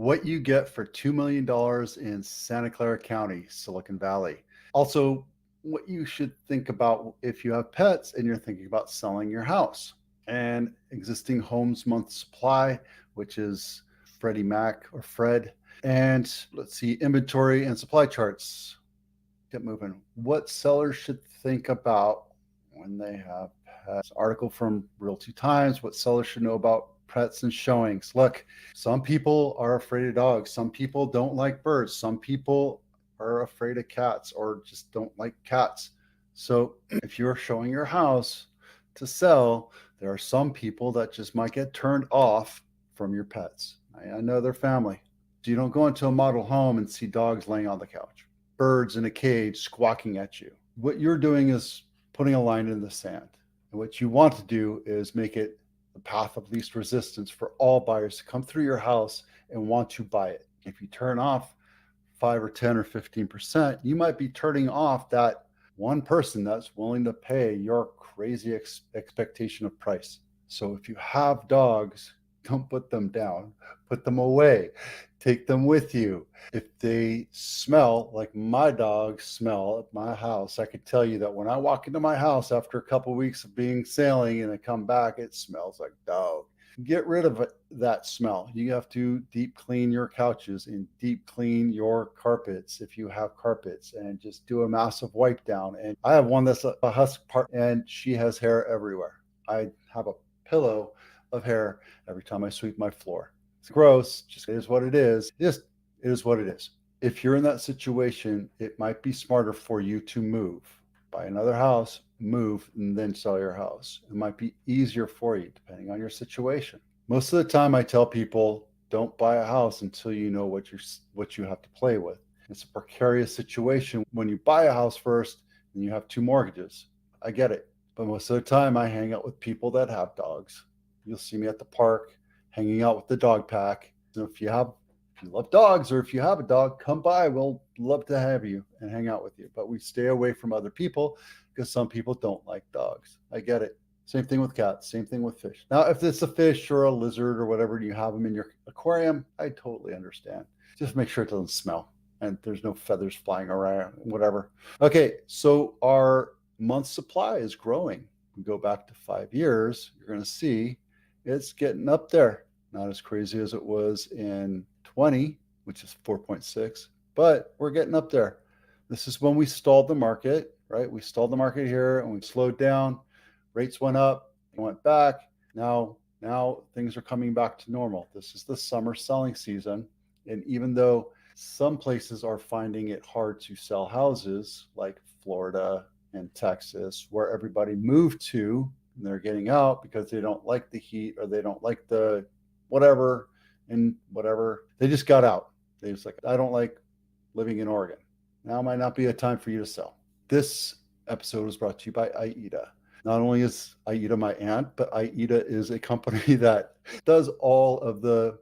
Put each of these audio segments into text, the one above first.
What you get for $2 million in Santa Clara County, Silicon Valley. Also, what you should think about if you have pets and you're thinking about selling your house. And existing homes month supply, which is Freddie Mac or Fred. And let's see, inventory and supply charts. Get moving. What sellers should think about when they have pets. Article from Realty Times, what sellers should know about pets and showings. Look, some people are afraid of dogs. Some people don't like birds. Some people are afraid of cats or just don't like cats. So if you're showing your house to sell, there are some people that just might get turned off from your pets. I know their family. So you don't go into a model home and see dogs laying on the couch, birds in a cage squawking at you. What you're doing is putting a line in the sand. And what you want to do is make it the path of least resistance for all buyers to come through your house and want to buy it. If you turn off 5 or 10 or 15%, you might be turning off that one person that's willing to pay your crazy expectation of price. So if you have dogs, don't put them down, put them away, take them with you. If they smell like my dogs smell at my house, I can tell you that when I walk into my house after a couple of weeks of being sailing and I come back, it smells like dog. Get rid of that smell. You have to deep clean your couches and deep clean your carpets if you have carpets, and just do a massive wipe down. And I have one that's a husky part, and she has hair everywhere. I have a pillow of hair every time I sweep my floor. It's gross, just it is what it is. Just it is what it is. If you're in that situation, it might be smarter for you to move. Buy another house, move, and then sell your house. It might be easier for you depending on your situation. Most of the time I tell people don't buy a house until you know what you have to play with. It's a precarious situation when you buy a house first and you have two mortgages. I get it. But most of the time I hang out with people that have dogs. You'll see me at the park hanging out with the dog pack. So if you love dogs, or if you have a dog, come by. We'll love to have you and hang out with you. But we stay away from other people because some people don't like dogs. I get it. Same thing with cats, same thing with fish. Now, if it's a fish or a lizard or whatever, and you have them in your aquarium, I totally understand. Just make sure it doesn't smell and there's no feathers flying around, whatever. Okay, so our month supply is growing. We go back to 5 years, you're going to see it's getting up there. Not as crazy as it was in 20, which is 4.6, but we're getting up there. This is when we stalled the market, right? We stalled the market here and we slowed down. Rates went up, went back. Now things are coming back to normal. This is the summer selling season. And even though some places are finding it hard to sell houses, like Florida and Texas, where everybody moved to, and they're getting out because they don't like the heat or they don't like the whatever and whatever. They just got out. They just like, I don't like living in Oregon. Now might not be a time for you to sell. This episode was brought to you by Aida. Not only is Aida my aunt, but Aida is a company that does all of the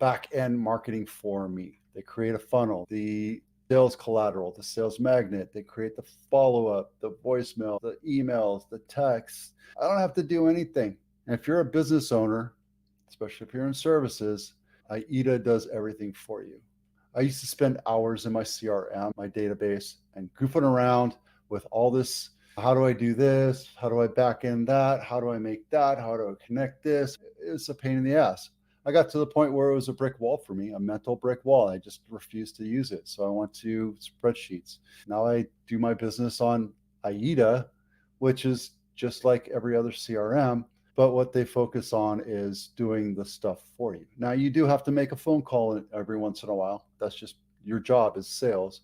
back end marketing for me. They create a funnel, the sales collateral, the sales magnet. They create the follow-up, the voicemail, the emails, the texts. I don't have to do anything. And if you're a business owner, especially if you're in services, Aida does everything for you. I used to spend hours in my CRM, my database, and goofing around with all this. How do I do this? How do I back end that? How do I make that? How do I connect this? It's a pain in the ass. I got to the point where it was a brick wall for me, a mental brick wall. I just refused to use it. So I went to spreadsheets. Now I do my business on Aida, which is just like every other CRM, but what they focus on is doing the stuff for you. Now you do have to make a phone call every once in a while. That's just your job is sales.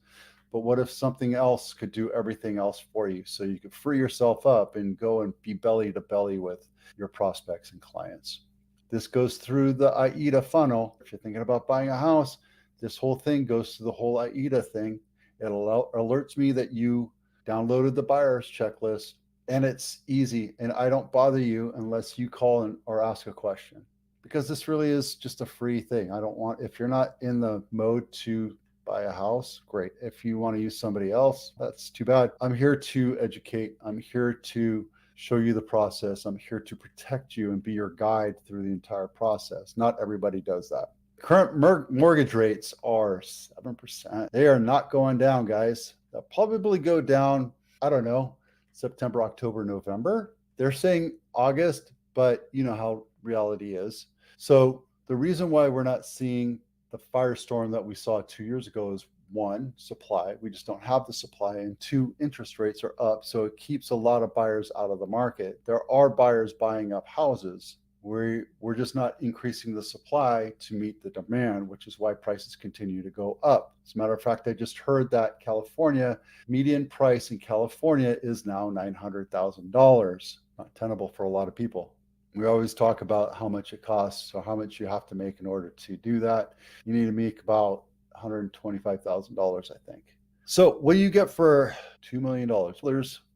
But what if something else could do everything else for you? So you could free yourself up and go and be belly to belly with your prospects and clients. This goes through the Aida funnel. If you're thinking about buying a house, this whole thing goes through the whole Aida thing. It alerts me that you downloaded the buyer's checklist, and it's easy. And I don't bother you unless you call or ask a question, because this really is just a free thing. I don't want, if you're not in the mode to buy a house, great. If you want to use somebody else, that's too bad. I'm here to educate. I'm here to show you the process. I'm here to protect you and be your guide through the entire process. Not everybody does that. Current mortgage rates are 7%. They are not going down, guys. They'll probably go down, I don't know, September, October, November. They're saying August, but you know how reality is. So the reason why we're not seeing the firestorm that we saw 2 years ago is one, supply. We just don't have the supply. And two, interest rates are up. So it keeps a lot of buyers out of the market. There are buyers buying up houses. We're just not increasing the supply to meet the demand, which is why prices continue to go up. As a matter of fact, I just heard that California, median price in California is now $900,000. Not tenable for a lot of people. We always talk about how much it costs, or how much you have to make in order to do that. You need to make about $125,000, I think. So what do you get for $2 million?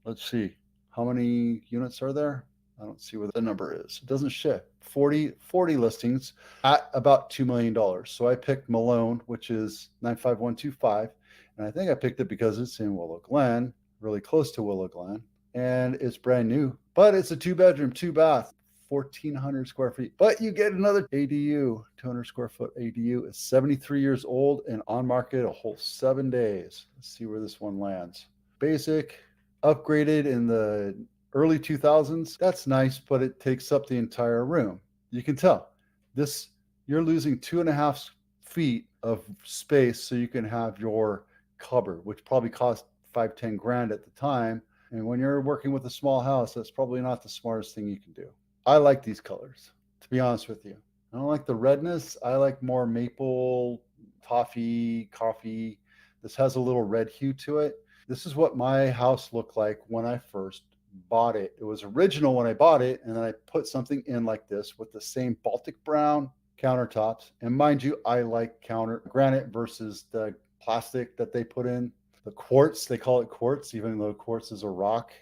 Let's see. How many units are there? I don't see what the number is. It doesn't shift. 40 listings at about $2 million. So I picked Malone, which is 95125. And I think I picked it because it's in Willow Glen, really close to Willow Glen. And it's brand new, but it's a 2-bedroom, 2-bath, 1,400 square feet. But you get another ADU, 200 square foot ADU. It's 73 years old and on market a whole 7 days. Let's see where this one lands. Basic, upgraded in the early 2000s. That's nice, but it takes up the entire room. You can tell this, you're losing 2.5 feet of space so you can have your cupboard, which probably cost 5-10 grand at the time. And when you're working with a small house, that's probably not the smartest thing you can do. I like these colors, to be honest with you. I don't like the redness. I like more maple, toffee, coffee. This has a little red hue to it. This is what my house looked like when I first bought it. It was original when I bought it, and then I put something in like this with the same Baltic brown countertops. And mind you, I like granite versus the plastic that they put in. The quartz, they call it quartz, even though quartz is a rock.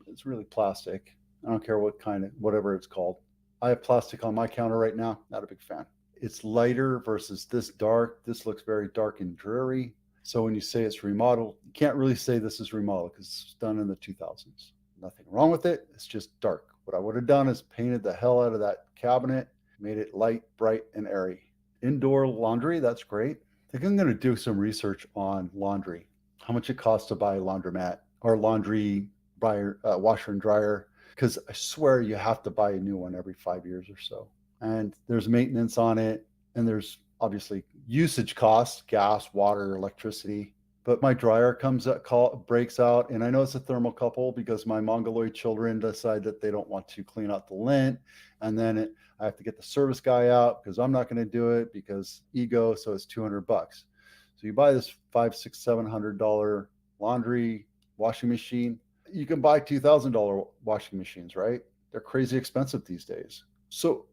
It's really plastic. I don't care what kind of, whatever it's called. I have plastic on my counter right now. Not a big fan. It's lighter versus this dark. This looks very dark and dreary. So when you say it's remodeled, you can't really say this is remodeled because it's done in the 2000s. Nothing wrong with it. It's just dark. What I would have done is painted the hell out of that cabinet, made it light, bright, and airy. Indoor laundry, that's great. I think I'm going to do some research on laundry. How much it costs to buy a laundromat or laundry washer and dryer, because I swear you have to buy a new one every 5 years or so. And there's maintenance on it, and there's obviously usage costs, gas, water, electricity. But my dryer breaks out, and I know it's a thermocouple because my Mongoloid children decide that they don't want to clean out the lint, and then I have to get the service guy out because I'm not going to do it because ego, so it's $200. So you buy this $500, $600, $700 laundry washing machine. You can buy $2,000 washing machines, right? They're crazy expensive these days. So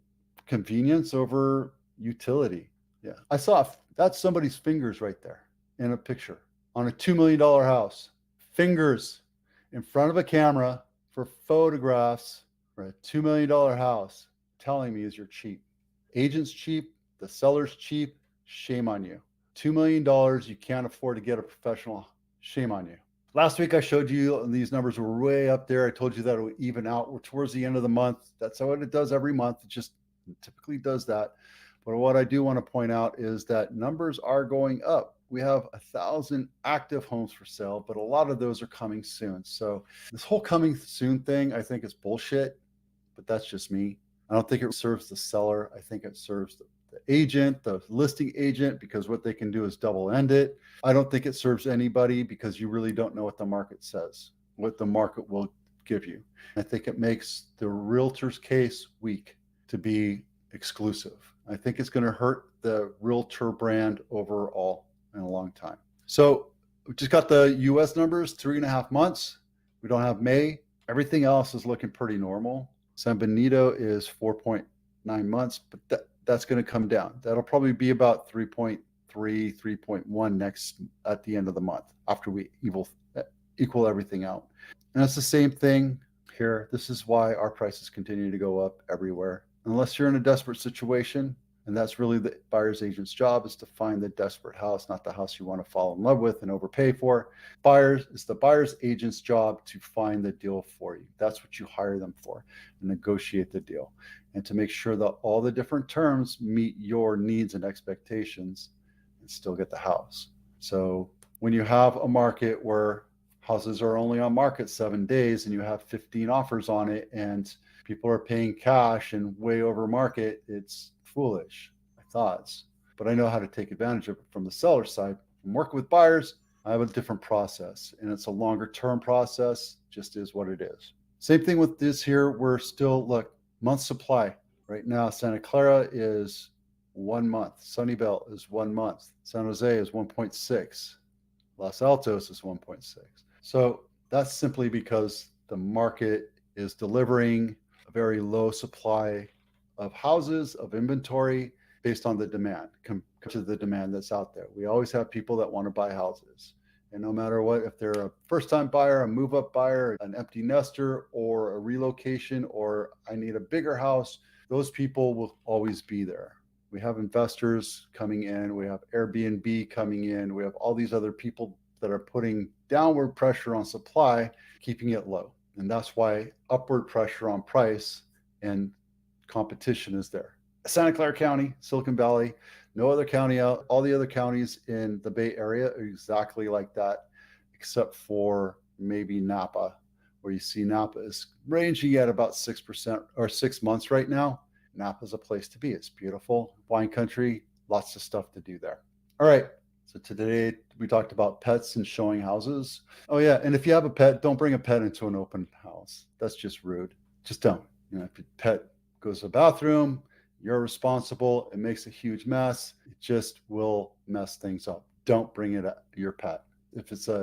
convenience over utility. Yeah, I saw that's somebody's fingers right there in a picture on a $2 million house. Fingers in front of a camera for photographs for a $2 million house. Telling me is you're cheap. Agent's cheap, the seller's cheap. Shame on you. $2 million, you can't afford to get a professional. Shame on you. Last week I showed you, and these numbers were way up there. I told you that it would even out. We're towards the end of the month. That's how it does every month. It just typically does that. But what I do want to point out is that numbers are going up. We have 1,000 active homes for sale, but a lot of those are coming soon. So this whole coming soon thing, I think is bullshit, but that's just me. I don't think it serves the seller. I think it serves the agent, the listing agent, because what they can do is double end it. I don't think it serves anybody because you really don't know what the market says, what the market will give you. I think it makes the realtor's case weak to be exclusive. I think it's going to hurt the realtor brand overall in a long time. So we just got the US numbers, 3.5 months. We don't have May. Everything else is looking pretty normal. San Benito is 4.9 months, but that's going to come down. That'll probably be about 3.3, 3.1 next at the end of the month after we equal everything out. And it's the same thing here. This is why our prices continue to go up everywhere. Unless you're in a desperate situation, And that's really the buyer's agent's job, is to find the desperate house, not the house you want to fall in love with and overpay for. It's the buyer's agent's job to find the deal for you. That's what you hire them for, and negotiate the deal, and to make sure that all the different terms meet your needs and expectations and still get the house. So when you have a market where houses are only on market 7 days and you have 15 offers on it and people are paying cash and way over market, it's foolish, my thoughts. But I know how to take advantage of it from the seller side. From working with buyers, I have a different process, and it's a longer term process, just is what it is. Same thing with this here. We're still, look, month supply. Right now, Santa Clara is 1 month. Sunnyvale is 1 month. San Jose is 1.6. Los Altos is 1.6. So that's simply because the market is delivering a very low supply of houses, of inventory, based on the demand, compared to the demand that's out there. We always have people that want to buy houses. And no matter what, if they're a first-time buyer, a move-up buyer, an empty nester, or a relocation, or I need a bigger house, those people will always be there. We have investors coming in, we have Airbnb coming in, we have all these other people that are putting downward pressure on supply, keeping it low. And that's why upward pressure on price and competition is there. Santa Clara County, Silicon Valley, no other county out. All the other counties in the Bay Area are exactly like that, except for maybe Napa, where you see Napa is ranging at about 6% or 6 months right now. Napa is a place to be. It's beautiful, wine country, lots of stuff to do there. All right. So today we talked about pets and showing houses. Oh yeah, and if you have a pet, don't bring a pet into an open house. That's just rude. Just don't. If your pet goes to the bathroom, you're responsible. It makes a huge mess. It just will mess things up. Don't bring it your pet. If it's a